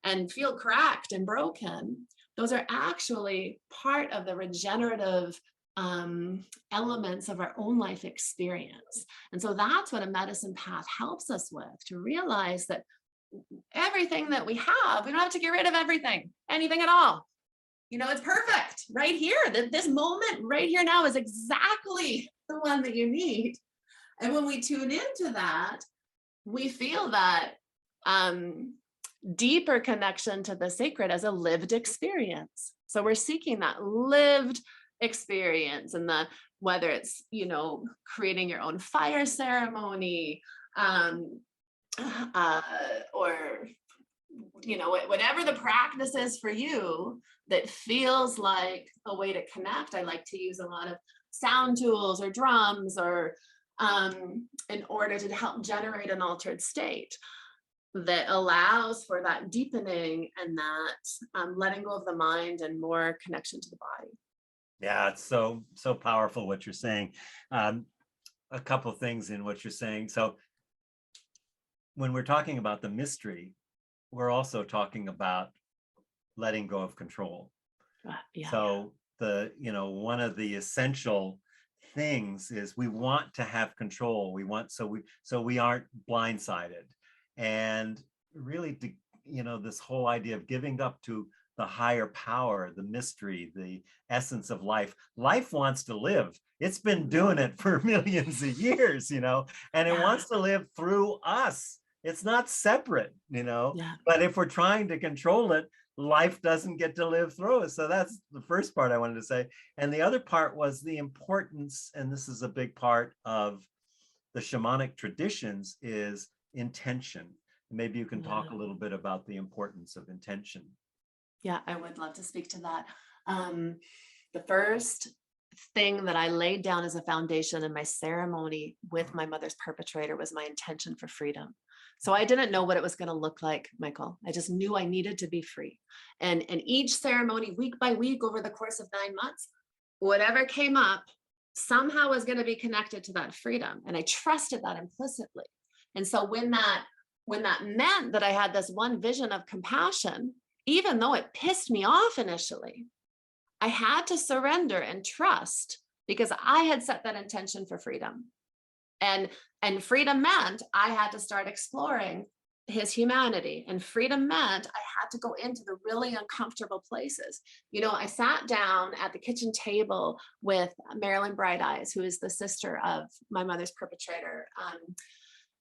and feel cracked and broken, those are actually part of the regenerative elements of our own life experience. And so that's what a medicine path helps us with, to realize that everything that we have, we don't have to get rid of anything at all. It's perfect right here. This moment right here now is exactly the one that you need. And when we tune into that, we feel that deeper connection to the sacred as a lived experience. So we're seeking that lived experience, and whether it's, creating your own fire ceremony, or whatever the practice is for you that feels like a way to connect. I like to use a lot of sound tools or drums, or in order to help generate an altered state that allows for that deepening and that letting go of the mind and more connection to the body. Yeah, it's so powerful what you're saying. Um, a couple things in what you're saying. So when we're talking about the mystery, we're also talking about letting go of control. Yeah. So one of the essential things is we want to have control. We want, so we aren't blindsided. And really, this whole idea of giving up to the higher power, the mystery, the essence of life. Life wants to live. It's been doing it for millions of years, and it wants to live through us. It's not separate, Yeah. but if we're trying to control it, life doesn't get to live through us. So that's the first part I wanted to say. And the other part was the importance, and this is a big part of the shamanic traditions, is intention. Maybe you can talk a little bit about the importance of intention. Yeah, I would love to speak to that. The first thing that I laid down as a foundation in my ceremony with my mother's perpetrator was my intention for freedom. So I didn't know what it was going to look like, Michael. I just knew I needed to be free. And each ceremony, week by week, over the course of 9 months, whatever came up somehow was going to be connected to that freedom. And I trusted that implicitly. And so when that meant that I had this one vision of compassion, even though it pissed me off initially, I had to surrender and trust because I had set that intention for freedom. And freedom meant I had to start exploring his humanity. And freedom meant I had to go into the really uncomfortable places. I sat down at the kitchen table with Marilyn Bright Eyes, who is the sister of my mother's perpetrator.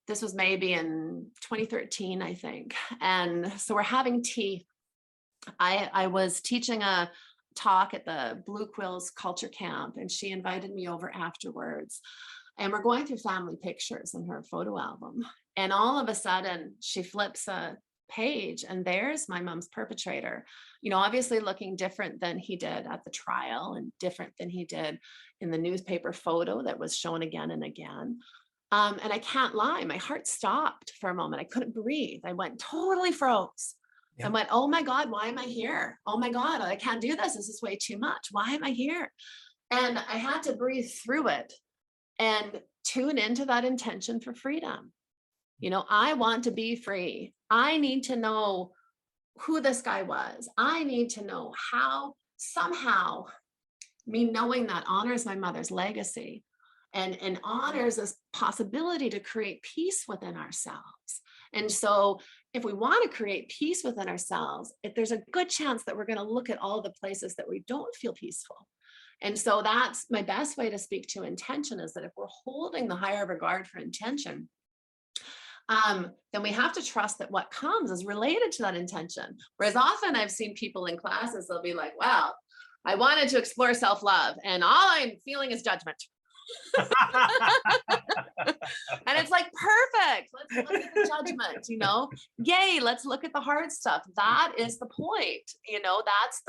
This was maybe in 2013, I think. And so we're having tea. I was teaching a talk at the Blue Quills Culture Camp, and she invited me over afterwards. And we're going through family pictures in her photo album. And all of a sudden, she flips a page, and there's my mom's perpetrator, obviously looking different than he did at the trial and different than he did in the newspaper photo that was shown again and again. And I can't lie, my heart stopped for a moment. I couldn't breathe. I went totally froze. Yeah. I went, oh my God, why am I here? Oh my God, I can't do this. This is way too much. Why am I here? And I had to breathe through it and tune into that intention for freedom. I want to be free. I need to know who this guy was. I need to know how somehow me knowing that honors my mother's legacy and honors this possibility to create peace within ourselves. And so if we want to create peace within ourselves, if there's a good chance that we're going to look at all the places that we don't feel peaceful. And so that's my best way to speak to intention, is that if we're holding the higher regard for intention, then we have to trust that what comes is related to that intention. Whereas often I've seen people in classes, they'll be like, well, I wanted to explore self-love and all I'm feeling is judgment. And it's like, perfect. Let's look at the judgment, yay, let's look at the hard stuff. That is the point, that's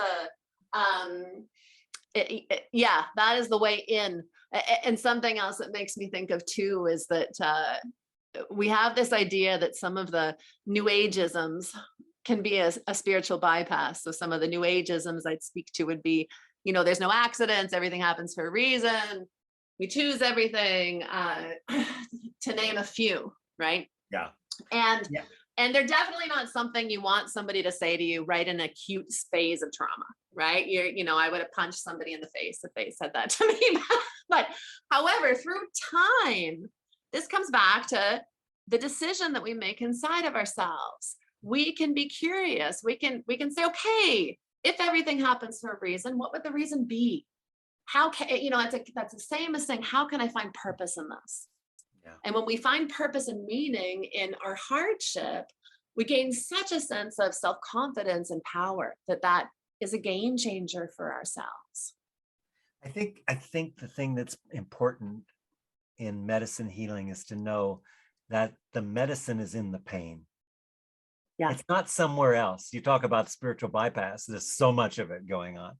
that is the way in. And something else that makes me think of too is that we have this idea that some of the new ageisms can be a spiritual bypass. So some of the new ageisms I'd speak to would be, there's no accidents, everything happens for a reason. We choose everything, to name a few, right? Yeah. And they're definitely not something you want somebody to say to you right in an acute phase of trauma, right? I would have punched somebody in the face if they said that to me. But however, through time, this comes back to the decision that we make inside of ourselves. We can be curious. We can say, okay, if everything happens for a reason, what would the reason be? How can, that's the same as saying, how can I find purpose in this? Yeah. And when we find purpose and meaning in our hardship, we gain such a sense of self-confidence and power that is a game changer for ourselves. I think the thing that's important in medicine healing is to know that the medicine is in the pain. Yeah. It's not somewhere else. You talk about spiritual bypass, there's so much of it going on,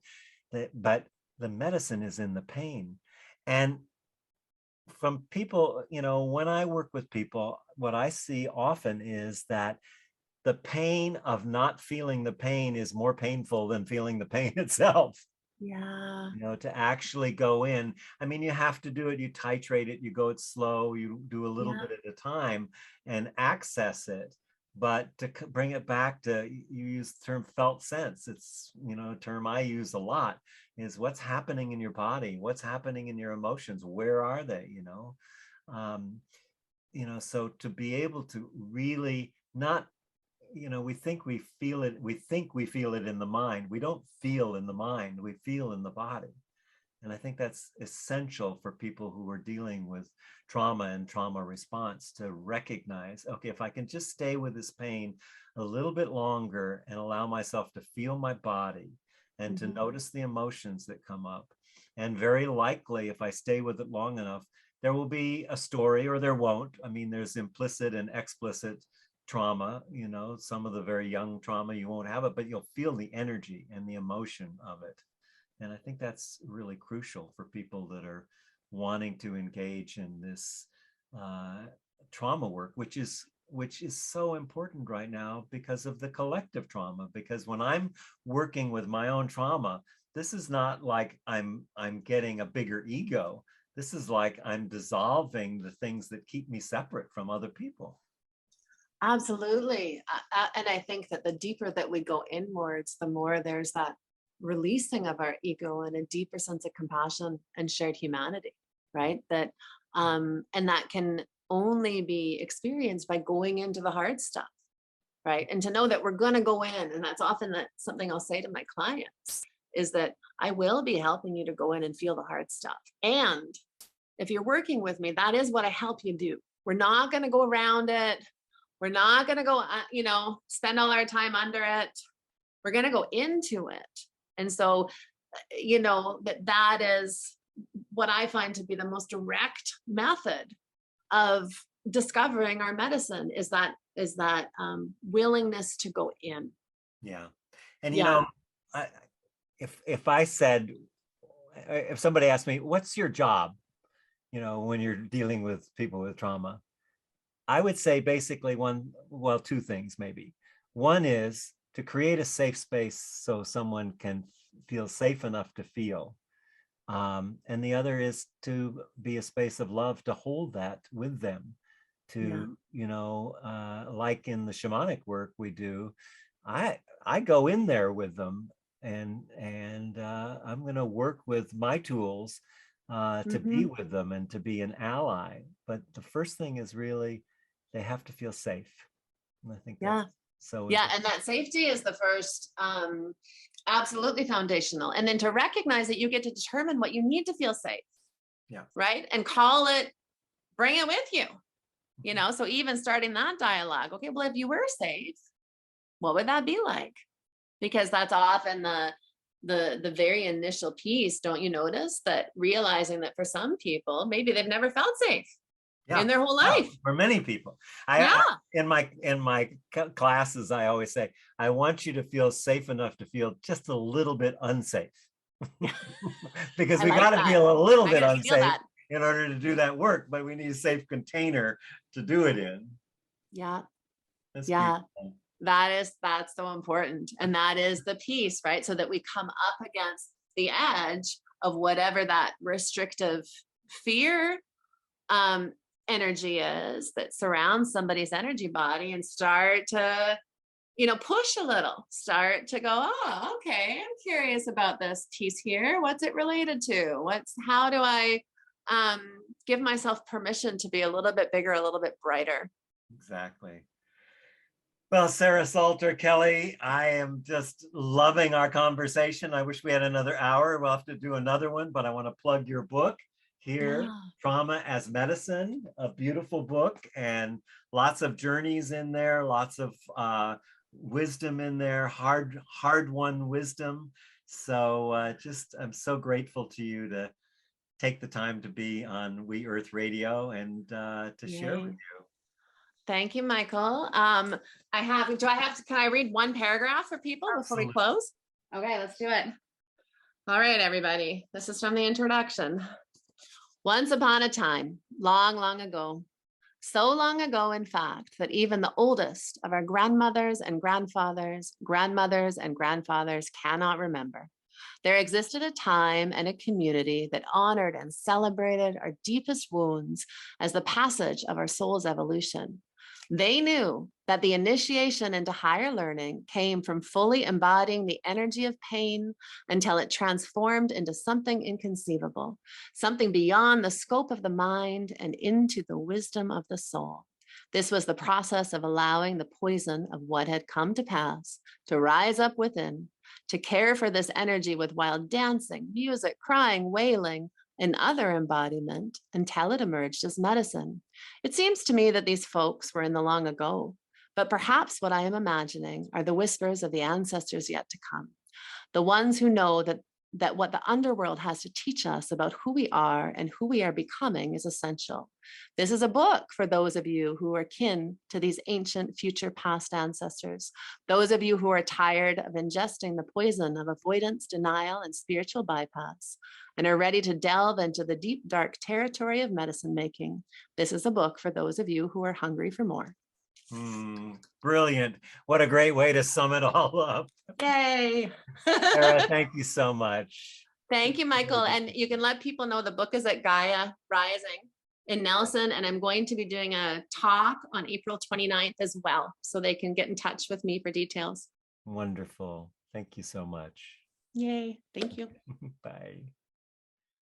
but the medicine is in the pain. And from people, when I work with people, what I see often is that the pain of not feeling the pain is more painful than feeling the pain itself. Yeah. you know, to actually go in. I mean, you have to do it, you titrate it, you go it slow, you do a little Yeah. bit at a time and access it. But to bring it back to, you use the term felt sense. It's, you know, a term I use a lot, is what's happening in your body, what's happening in your emotions, where are they, you know? You know, so to be able to really not, you know, we think we feel it, we think we feel it in the mind. We don't feel in the mind, we feel in the body. And I think that's essential for people who are dealing with trauma and trauma response, to recognize, okay, if I can just stay with this pain a little bit longer and allow myself to feel my body and to notice the emotions that come up. And very likely, if I stay with it long enough, there will be a story, or there won't. I mean, there's implicit and explicit trauma, you know, some of the very young trauma, you won't have it, but you'll feel the energy and the emotion of it. And I think that's really crucial for people that are wanting to engage in this trauma work, which is so important right now because of the collective trauma. Because when I'm working with my own trauma, this is not like I'm getting a bigger ego. This is like I'm dissolving the things that keep me separate from other people. Absolutely. And I think that the deeper that we go inwards, the more there's that releasing of our ego and a deeper sense of compassion and shared humanity, right? That and that can only be experienced by going into the hard stuff, right? And to know that we're going to go in, and that's often something I'll say to my clients, is that I will be helping you to go in and feel the hard stuff. And if you're working with me, that is what I help you do. We're not going to go around it. We're not going to go, you know, spend all our time under it. We're going to go into it. And so, you know, that is what I find to be the most direct method of discovering our medicine, is that willingness to go in. Yeah. And, you Yeah. know, if I said, if somebody asked me, what's your job, you know, when you're dealing with people with trauma, I would say basically two things maybe. One is to create a safe space so someone can feel safe enough to feel. And the other is to be a space of love, to hold that with them, to, you know, like in the shamanic work we do, I go in there with them, and I'm going to work with my tools to be with them and to be an ally. But the first thing is really, they have to feel safe. And I think that's so important. And that safety is the first, absolutely foundational. And then to recognize that you get to determine what you need to feel safe. Yeah. Right. And call it, bring it with you. You know, so even starting that dialogue, okay, well, if you were safe, what would that be like? Because that's often the very initial piece. Don't you notice that, realizing that for some people, maybe they've never felt safe in their whole life. For many people. In my classes, I always say, I want you to feel safe enough to feel just a little bit unsafe. Because we got to feel a little bit unsafe in order to do that work, but we need a safe container to do it in. Yeah. That's beautiful. That's so important. And that is the piece, right? So that we come up against the edge of whatever that restrictive fear energy is that surrounds somebody's energy body, and start to, you know, push a little, start to go, oh, okay, I'm curious about this piece here. What's it related to? How do I give myself permission to be a little bit bigger, a little bit brighter? Exactly. Well, Sarah Salter Kelly, I am just loving our conversation. I wish we had another hour. We'll have to do another one, but I want to plug your book here, Trauma as Medicine, a beautiful book, and lots of journeys in there, lots of wisdom in there, hard-won wisdom. So I'm so grateful to you to take the time to be on We Earth Radio and to share with you. Thank you, Michael. Can I read one paragraph for people before we close? Okay, let's do it. All right, everybody. This is from the introduction. Once upon a time, long, long ago, so long ago, in fact, that even the oldest of our grandmothers and grandfathers, grandmothers and grandfathers cannot remember, There existed a time and a community that honored and celebrated our deepest wounds as the passage of our soul's evolution. They knew that the initiation into higher learning came from fully embodying the energy of pain until it transformed into something inconceivable, something beyond the scope of the mind and into the wisdom of the soul. This was the process of allowing the poison of what had come to pass to rise up within, to care for this energy with wild dancing, music, crying, wailing, and other embodiment until it emerged as medicine. It seems to me that these folks were in the long ago, but perhaps what I am imagining are the whispers of the ancestors yet to come, the ones who know that what the underworld has to teach us about who we are and who we are becoming is essential. This is a book for those of you who are kin to these ancient future past ancestors, those of you who are tired of ingesting the poison of avoidance, denial, and spiritual bypass, and are ready to delve into the deep, dark territory of medicine making. This is a book for those of you who are hungry for more. Brilliant. What a great way to sum it all up. Yay. Sarah, thank you so much. Thank you, Michael. And you can let people know the book is at Gaia Rising in Nelson. And I'm going to be doing a talk on April 29th as well. So they can get in touch with me for details. Wonderful. Thank you so much. Yay. Thank you. Bye.